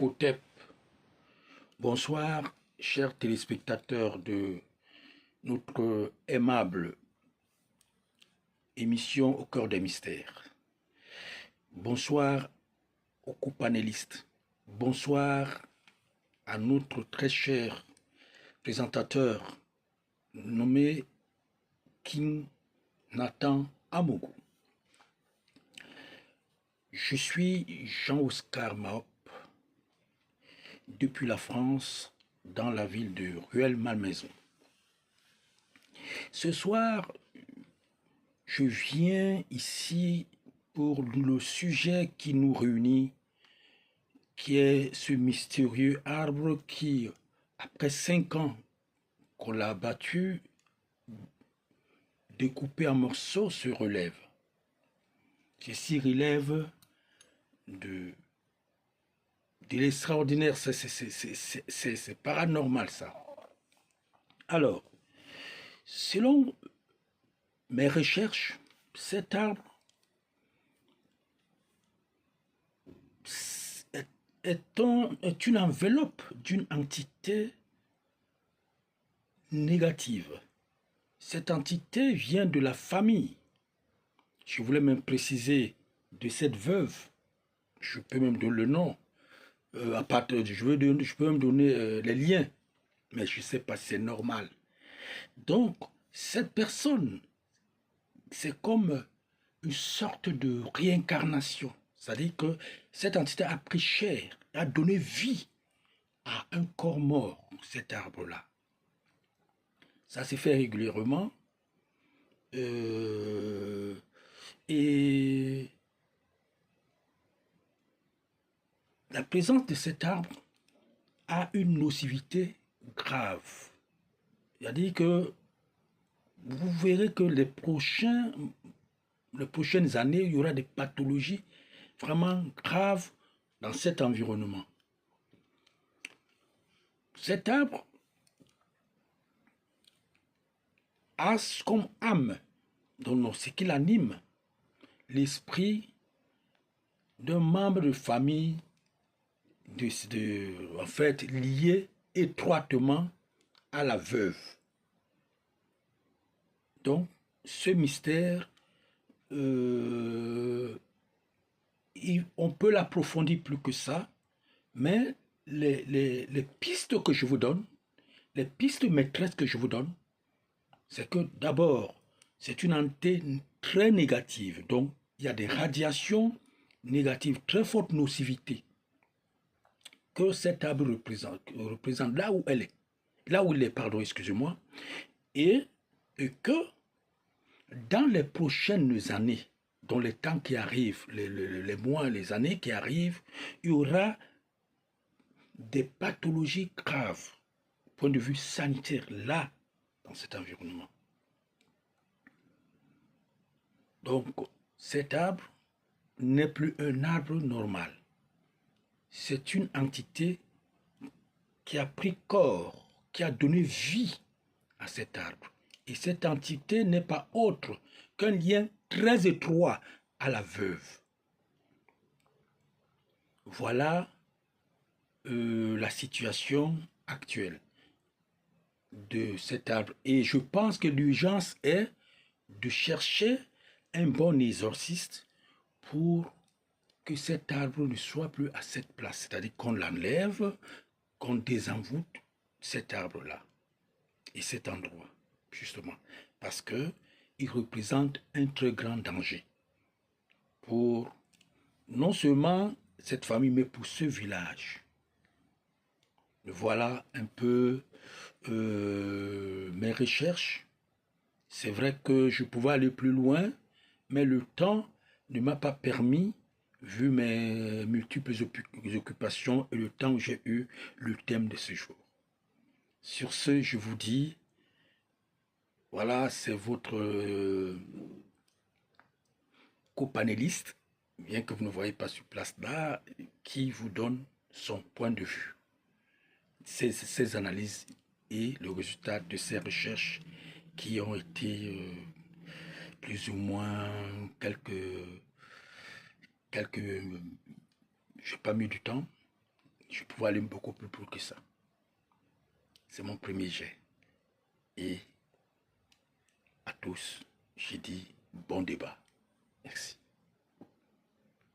Hotep. Bonsoir, chers téléspectateurs de notre aimable émission Au cœur des mystères. Bonsoir aux co-panélistes. Bonsoir à notre très cher présentateur nommé King Nathan Amougou. Je suis Jean-Oscar Mahop, depuis la France, dans la ville de Rueil-Malmaison. Ce soir, je viens ici pour le sujet qui nous réunit, qui est ce mystérieux arbre qui, après 5 ans qu'on l'a abattu, découpé en morceaux, se relève. Ceci relève de l'extraordinaire, c'est paranormal ça. Alors, selon mes recherches, cet arbre est une enveloppe d'une entité négative. Cette entité vient de la famille. Je voulais même préciser de cette veuve. Je peux même donner le nom. Je peux même donner les liens. Mais je ne sais pas si c'est normal. Donc, cette personne, c'est comme une sorte de réincarnation. C'est-à-dire que cette entité a pris chair, a donné vie à un corps mort, cet arbre-là. Ça s'est fait régulièrement. Et la présence de cet arbre a une nocivité grave. C'est-à-dire que vous verrez que les prochaines années, il y aura des pathologies vraiment graves dans cet environnement. Cet arbre a comme âme, donc ce qui l'anime, l'esprit d'un membre de famille en fait lié étroitement à la veuve. Donc, ce mystère, on peut l'approfondir plus que ça, mais les pistes que je vous donne, les pistes maîtresses que je vous donne, c'est que d'abord, c'est une entité très négative. Donc, il y a des radiations négatives, très forte nocivité que cet arbre représente là où elle est. Là où il est, pardon, excusez-moi. Et que dans les prochaines années, dans les temps qui arrivent, les mois, les années qui arrivent, il y aura des pathologies graves, point de vue sanitaire, là, dans cet environnement. Donc, cet arbre n'est plus un arbre normal. C'est une entité qui a pris corps, qui a donné vie à cet arbre. Et cette entité n'est pas autre qu'un lien très étroit à la veuve. Voilà la situation actuelle de cet arbre. Et je pense que l'urgence est de chercher un bon exorciste pour que cet arbre ne soit plus à cette place. C'est-à-dire qu'on l'enlève, qu'on désenvoûte cet arbre-là et cet endroit, justement. Parce qu'il représente un très grand danger pour non seulement cette famille, mais pour ce village. Voilà un peu mes recherches. C'est vrai que je pouvais aller plus loin, mais le temps ne m'a pas permis, vu mes multiples occupations et le temps où j'ai eu le thème de ce jour. Sur ce, je vous dis, voilà, c'est votre co-panéliste, bien que vous ne voyez pas sur place là, qui vous donne son point de vue. Ces analyses et le résultat de ces recherches qui ont été plus ou moins quelques j'ai pas mis du temps, Je pouvais aller beaucoup plus loin que ça. C'est mon premier jet. Et à tous, j'ai dit bon débat. Merci.